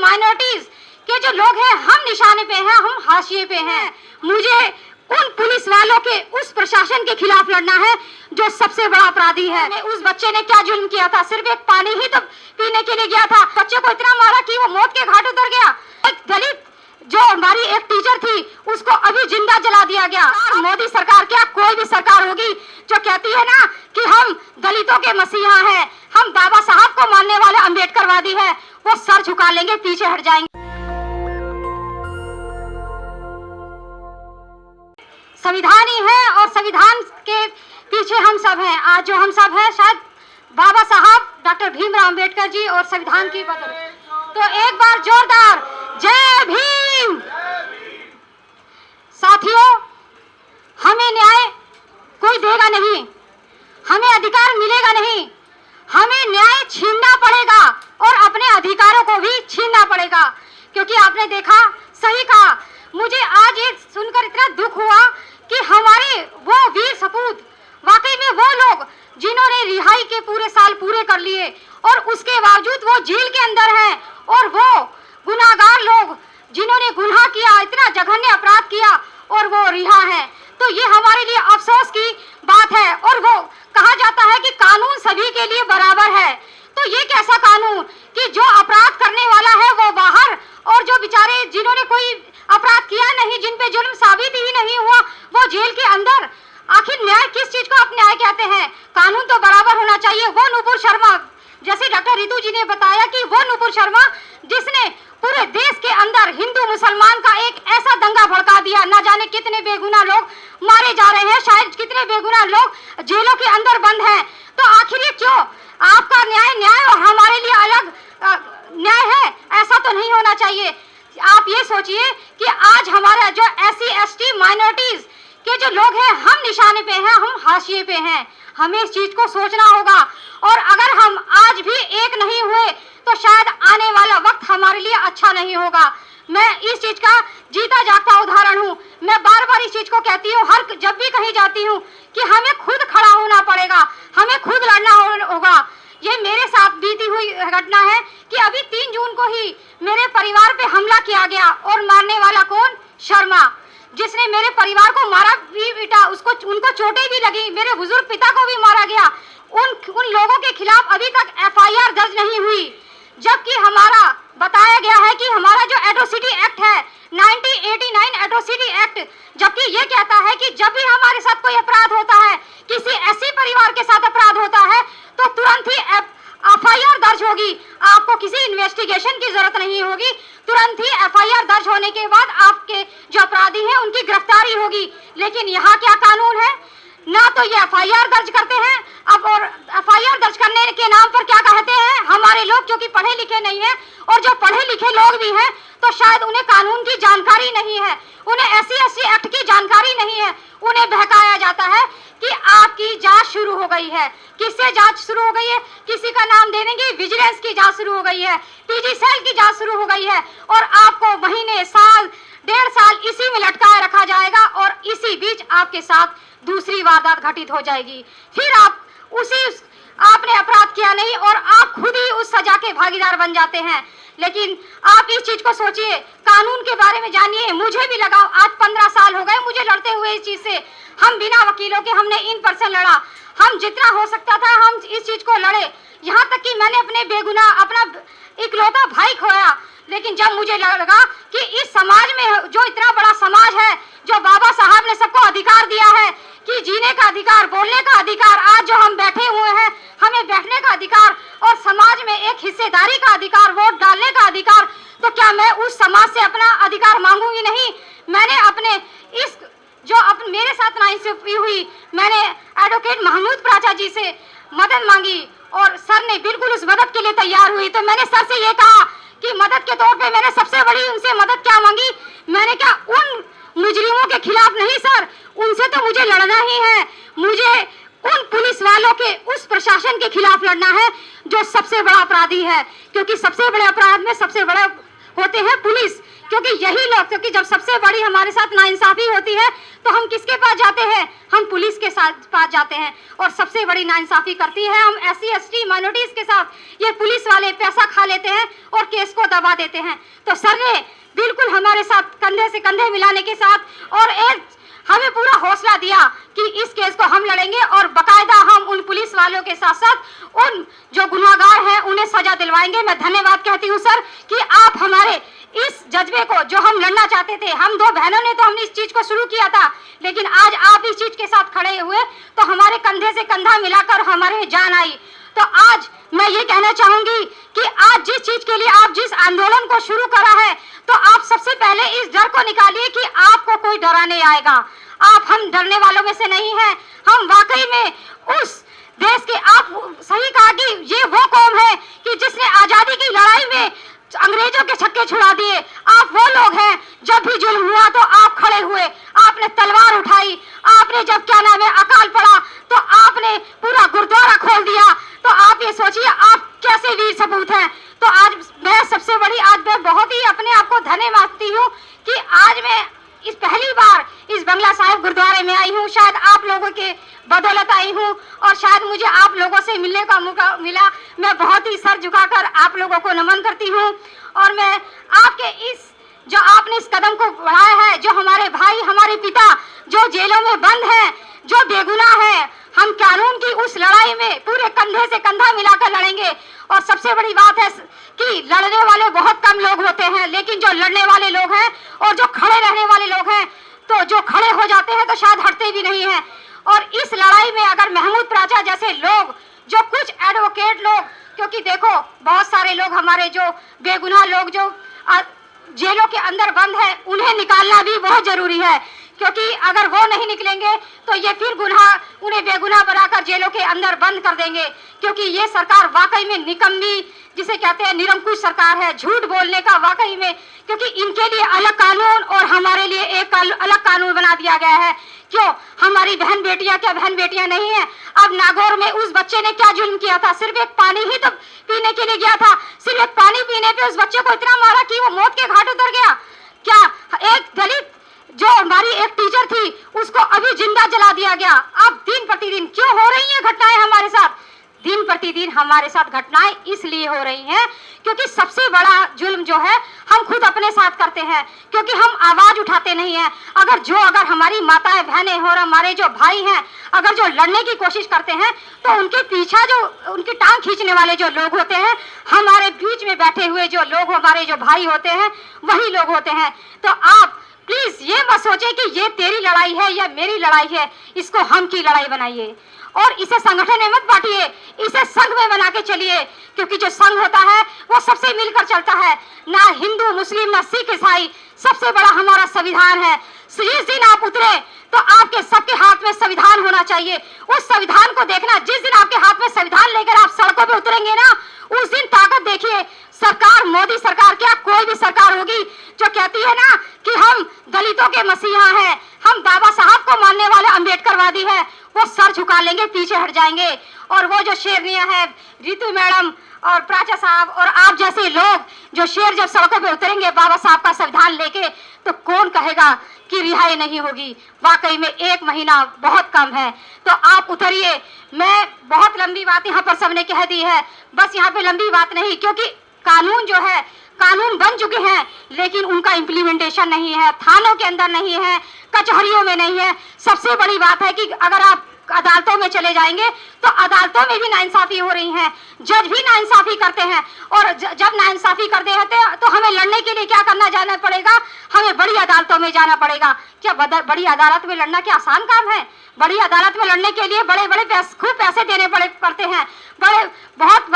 Minorities के जो लोग हैं, हम निशाने पे हैं, हम हाशिए पे हैं। मुझे उन पुलिस वालों के, उस प्रशासन के खिलाफ लड़ना है जो सबसे बड़ा अपराधी है। उस बच्चे ने क्या जुल्म किया था? सिर्फ एक पानी ही तो पीने के लिए गया था, बच्चे को इतना मारा कि वो मौत के घाट उतर गया। एक दलित जो हमारी एक टीचर थी, उसको अभी जिंदा जला दिया गया। मोदी सरकार क्या, कोई भी सरकार होगी जो कहती है ना कि हम दलितों के मसीहा हैं, हम बाबा साहब को मानने वाले अम्बेडकरवादी है, वो सर झुका लेंगे, पीछे हट जाएंगे। संविधान ही है और संविधान के पीछे हम सब हैं। आज जो हम सब हैं, शायद बाबा साहब डॉक्टर भीमराव अंबेडकर जी और संविधान की बदौलत। तो एक बार जोरदार जय भीम। साथियों, हमें न्याय कोई देगा नहीं, हमें अधिकार मिलेगा नहीं, हमें न्याय छीनना पड़ेगा और अपने अधिकारों को भी छीनना पड़ेगा। क्योंकि आपने देखा, सही कहा, मुझे आज ये सुनकर इतना दुख हुआ कि हमारे वो वीर सपूत, वाकई में वो लोग जिन्होंने रिहाई के पूरे साल पूरे कर लिए और उसके बावजूद वो जेल के अंदर हैं, और वो गुनाहगार लोग जिन्होंने गुनाह किया, इतना जघन्य अपराध किया और वो रिहा हैं, तो ये हमारे लिए अफसोस की बात है। और वो कहा जाता है कि कानून सभी के लिए बराबर है, तो ये कैसा कानून कि जो अपराध करने वाला है वो बाहर, और जो बेचारे जिन्होंने कोई अपराध किया नहीं, जिन पे जुल्म साबित ही नहीं हुआ, वो जेल के अंदर। आखिर न्याय किस चीज को आप न्याय कहते हैं? कानून तो बराबर होना चाहिए। वो नुपुर शर्मा, जैसे डॉक्टर रितु जी ने बताया कि वो नुपुर शर्मा जिसने पूरे देश के अंदर हिंदू मुसलमान का एक ऐसा दंगा भड़का दिया, न जाने कितने बेगुनाह लोग मारे जा रहे हैं, शायद कितने बेगुनाह लोग जेलों के अंदर बंद हैं। तो आखिर ये क्यों? आपका न्याय और हमारे लिए अलग न्याय है, ऐसा तो नहीं होना चाहिए। आप ये सोचिए कि आज हमारा जो SC ST माइनॉरिटीज के जो लोग हैं, हम निशाने पे हैं, हम हाशिए पे हैं। हमें इस चीज को सोचना होगा, और अगर हम आज भी एक नहीं हुए तो शायद आने वाला वक्त हमारे लिए अच्छा नहीं होगा। मैं इस चीज का जीता जागता उदाहरण हूँ। मैं बार बार इस चीज को कहती हूँ, हर जब भी कहीं जाती हूँ, कि हमें खुद खड़ा होना पड़ेगा, हमें खुद लड़ना होगा। ये मेरे साथ बीती हुई घटना है कि अभी 3 जून को ही मेरे परिवार पे हमला किया गया, और मारने वाला कौन? शर्मा, जिसने मेरे परिवार को मारा भी बेटा, उनको चोटें भी लगी, मेरे बुजुर्ग पिता को भी मारा गया। उन लोगों के खिलाफ अभी तक FIR दर्ज नहीं हुई, जबकि हमारा बताया गया है कि हमारा जो एट्रोसिटी एक्ट है 1989 एट्रोसिटी एक्ट, जबकि ये कहता है कि जब भी हमारे साथ कोई अपराध होता है, किसी ऐसी परिवार के साथ अपराध होता है, तो तुरंत ही FIR दर्ज होगी। आपको किसी इन्वेस्टिगेशन की जरूरत नहीं होगी, तुरंत ही FIR दर्ज होने के बाद आपके जो अपराधी हैं उनकी गिरफ्तारी होगी। लेकिन यहाँ क्या कानून है? ना तो ये FIR दर्ज करते हैं, अब और FIR दर्ज करने के नाम पर क्या कहते हैं, हमारे लोग जो कि पढ़े लिखे नहीं हैं, और जो पढ़े लिखे लोग भी हैं तो शायद उन्हें कानून की जानकारी नहीं है, उन्हें SC ST एक्ट की जानकारी नहीं है। उन्हें बहकाया जाता है कि आपकी जांच शुरू हो गई है। किससे जांच शुरू हो गई है? किसी का नाम दे देंगे, विजिलेंस की जांच शुरू हो गई है, TG सेल की जांच शुरू हो गई है, और आपको महीने, साल, 1.5 साल इसी में लटकाए रखा जाएगा, और इसी बीच आपके साथ दूसरी वारदात घटित हो जाएगी। फिर आपने अपराध किया नहीं और आप खुद ही उस सजा के भागीदार बन जाते हैं। लेकिन आप इस चीज को सोचिए, कानून के बारे में जानिए। मुझे भी लगा, आज 15 साल हो गए मुझे लड़ते हुए इस चीज से। हम बिना वकीलों के हमने इन पर्सन लड़ा, हम जितना हो सकता था हम इस चीज को लड़े, यहाँ तक कि मैंने अपने बेगुनाह अपना इकलौता भाई खोया। लेकिन जब मुझे लगा कि इस समाज में जो इतना बड़ा समाज है, जो बाबा साहब ने सबको अधिकार दिया है कि जीने का अधिकार, बोलने का अधिकार, आज जो हम बैठे हुए हैं, हमें बैठने का अधिकार और समाज में एक हिस्सेदारी का अधिकार, वोट डालने का अधिकार, तो क्या मैं उस समाज से अपना अधिकार मांगूंगी? नहीं। मैंने अपने इस जो मेरे साथ नाइंसाफी हुई, मैंने एडवोकेट महमूद प्राचा जी से मदद मांगी और सर ने बिल्कुल उस मदद के लिए तैयार हुई। तो मैंने सर से ये कहा कि मदद के तौर पे मैंने सबसे बड़ी उनसे मदद क्या मांगी, मैंने क्या उन मुजरिमों के खिलाफ नहीं सर, उनसे तो मुझे लड़ना ही है, मुझे उन पुलिस वालों के, उस प्रशासन के खिलाफ लड़ना है जो सबसे बड़ा अपराधी है। क्योंकि सबसे बड़े अपराध में सबसे बड़ा होते हैं पुलिस, क्योंकि यही लोग, क्योंकि जब सबसे बड़ी हमारे साथ नाइंसाफी होती है तो हम किसके पास जाते हैं? हम पुलिस के पास जाते हैं। और सबसे बड़ी नाइंसाफी करती है हम SC ST माइनॉरिटीज के साथ। ये पुलिस वाले पैसा खा लेते हैं और केस को दबा देते हैं। तो सर ने बिल्कुल हमारे साथ कंधे से कंधे मिलाने के साथ और एक हमें पूरा हौसला दिया कि इस केस को हम लड़ेंगे और बकायदा हम उन पुलिस वालों के साथ साथ उन जो गुनाहगार हैं उन्हें सजा दिलवाएंगे। मैं धन्यवाद कहती हूँ सर कि आप हमारे इस जज्बे को, जो हम लड़ना चाहते थे, हम दो बहनों ने तो हमने इस चीज को शुरू किया था, लेकिन आज आप इस चीज के साथ खड़े हुए तो हमारे कंधे से कंधा मिलाकर हमारे जान आई। तो आज मैं ये कहना चाहूंगी कि आज जिस चीज के लिए आप जिस आंदोलन को शुरू करा है, तो आप सबसे पहले इस डर को निकालिए कि आपको कोई डराने आएगा। आप, हम डरने वालों में से नहीं हैं। हम वाकई में उस देश के, आप सही कहा कि ये वो कौम है कि जिसने आजादी की लड़ाई में अंग्रेजों के छक्के छुड़ा दिए। आप वो लोग हैं, जब भी जुल्म हुआ तो आप खड़े हुए, आपने तलवार उठाई, आपने जब क्या नाम है अकाल पड़ा तो आपने पूरा गुरुद्वारा खोल दिया। तो आप ये सोचिए आप कैसे वीर सपूत हैं। तो आज मैं सबसे बड़ी, आज मैं बहुत ही अपने आप को धन्य मानती हूँ कि आज मैं इस पहली बार इस बंगला साहिब गुरुद्वारे में आई हूँ। शायद आप लोगों के बदौलत आई हूँ और शायद मुझे आप लोगों से मिलने का मौका मिला। मैं बहुत ही सर झुकाकर आप लोगों को नमन करती हूँ। और मैं आपके इस, जो आपने इस कदम को बढ़ाया है, जो हमारे भाई, हमारे पिता जो जेलों में बंद हैं, जो बेगुनाह हैं, हम कानून की उस लड़ाई में पूरे कंधे से कंधा मिलाकर लड़ेंगे। और सबसे बड़ी बात है कि लड़ने वाले बहुत कम लोग होते हैं, लेकिन जो लड़ने वाले लोग हैं और जो खड़े रहने वाले लोग हैं, तो जो खड़े हो जाते हैं तो शायद हटते भी नहीं हैं। और इस लड़ाई में अगर महमूद प्राचा जैसे लोग, जो कुछ एडवोकेट लोग, क्योंकि देखो बहुत सारे लोग हमारे जो बेगुनाह लोग जो जेलों के अंदर बंद है, उन्हें निकालना भी बहुत जरूरी है, क्योंकि अगर वो नहीं निकलेंगे तो ये फिर गुनाह, उन्हें बेगुनाह बनाकर जेलों के अंदर बंद कर देंगे। क्योंकि ये सरकार वाकई में निकम्मी, जिसे कहते हैं निरंकुश सरकार है, झूठ बोलने का वाकई में, क्योंकि इनके लिए अलग कानून और हमारे लिए एक अलग कानून बना दिया गया है। क्यों? हमारी बहन बेटियां क्या बहन बेटियां नहीं है? अब नागौर में उस बच्चे ने क्या जुल्म किया था? सिर्फ एक पानी ही तो पीने के लिए गया था, सिर्फ एक पानी पीने पे उस बच्चे को इतना मारा कि वो मौत के घाट उतर गया। क्या एक दलित जो हमारी एक टीचर थी, उसको अभी जिंदा जला दिया गया। अब दिन प्रतिदिन क्यों हो रही है घटनाएं हमारे साथ? दिन प्रतिदिन हमारे साथ घटनाएं इसलिए हो रही हैं क्योंकि सबसे बड़ा जुल्म जो है हम खुद अपने साथ करते हैं, क्योंकि हम आवाज उठाते नहीं हैं। अगर हमारी माताएं बहनें और हमारे जो भाई हैं, अगर जो लड़ने की कोशिश करते हैं, तो उनके पीछा जो उनकी टांग खींचने वाले जो लोग होते हैं, हमारे बीच में बैठे हुए जो लोग, हमारे जो भाई होते हैं, वही लोग होते हैं। तो आप प्लीज ये मत सोचे कि ये तेरी लड़ाई है या मेरी लड़ाई है, इसको हम की लड़ाई बनाइए और इसे संगठन में मत बांटिए, इसे संघ में बना के चलिए। क्योंकि जो संघ होता है वो सबसे मिलकर चलता है, ना हिंदू मुस्लिम ना सिख ईसाई। सबसे बड़ा हमारा संविधान है। जिस दिन आप उतरे तो आपके सबके हाथ में संविधान होना चाहिए। उस संविधान को देखना, जिस दिन आपके हाथ में संविधान लेकर आप सड़कों पे उतरेंगे ना, उस दिन ताकत देखिए। सरकार, मोदी सरकार क्या, कोई भी सरकार होगी जो कहती है ना कि हम दलितों के मसीहा हैं, हम बाबा साहब को मानने वाले अम्बेडकरवादी हैं, वो सर झुका लेंगे, पीछे हट जाएंगे। और वो जो शेरनियां हैं, रितु मैडम और प्राचा साहब और आप जैसे लोग जो शेर जब सड़कों पे उतरेंगे बाबा साहब का संविधान लेके, तो कौन कहेगा कि रिहाई नहीं होगी? वाकई में 1 महीना बहुत कम है। तो आप उतरिए। मैं बहुत लंबी बात यहाँ पर सबने कह दी है, बस यहाँ पे लंबी बात नहीं, क्योंकि कानून जो है, कानून बन चुके हैं लेकिन उनका इम्प्लीमेंटेशन नहीं है, थानों के अंदर नहीं है, कचहरियों में नहीं है। सबसे बड़ी बात है कि अगर आप अदालतों में चले जाएंगे तो अदालतों में भी नाइंसाफी हो रही है, जज भी नाइंसाफी करते हैं। और जब नाइंसाफी करते हैं तो हमें लड़ने के लिए क्या करना जाना पड़ेगा? हमें बड़ी अदालतों में जाना पड़ेगा। क्या बड़ी अदालत में लड़ना क्या आसान काम है? बड़ी अदालत में लड़ने के लिए बड़े बड़े खूब पैसे देने पड़ते हैं, बहुत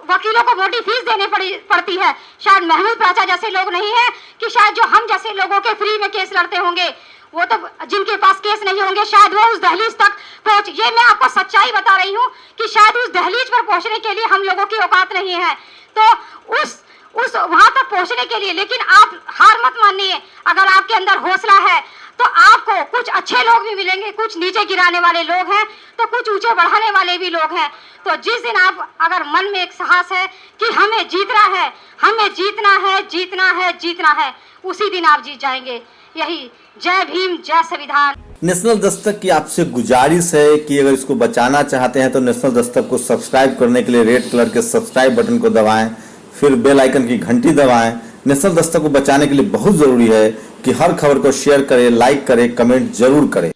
वकीलों को मोटी फीस देने पड़ती है। शायद महमूद प्राचा जैसे लोग नहीं है कि शायद जो हम जैसे लोगों के फ्री में केस लड़ते होंगे, वो तो जिनके पास केस नहीं होंगे शायद वो उस दहलीज तक पहुंच, ये मैं आपको सच्चाई बता रही हूँ कि शायद उस दहलीज पर पहुंचने के लिए हम लोगों की औकात नहीं है। तो उस वहां तक पहुंचने के लिए, लेकिन आप हार मत मानिए। अगर आपके अंदर हौसला है तो आपको कुछ अच्छे लोग भी मिलेंगे, कुछ नीचे गिराने वाले लोग हैं तो कुछ ऊंचे बढ़ाने वाले भी लोग हैं। तो जिस दिन आप अगर मन में एक साहस है कि हमें जीतना है, हमें जीतना है, जीतना है, जीतना है, उसी दिन आप जीत जाएंगे। यही जय भीम, जय संविधान। नेशनल दस्तक की आपसे गुजारिश है कि अगर इसको बचाना चाहते हैं तो नेशनल दस्तक को सब्सक्राइब करने के लिए रेड कलर के सब्सक्राइब बटन को दबाएं, फिर बेल आइकन की घंटी दबाएं। नेशनल दस्तक को बचाने के लिए बहुत जरूरी है कि हर खबर को शेयर करें, लाइक करें, कमेंट जरूर करें।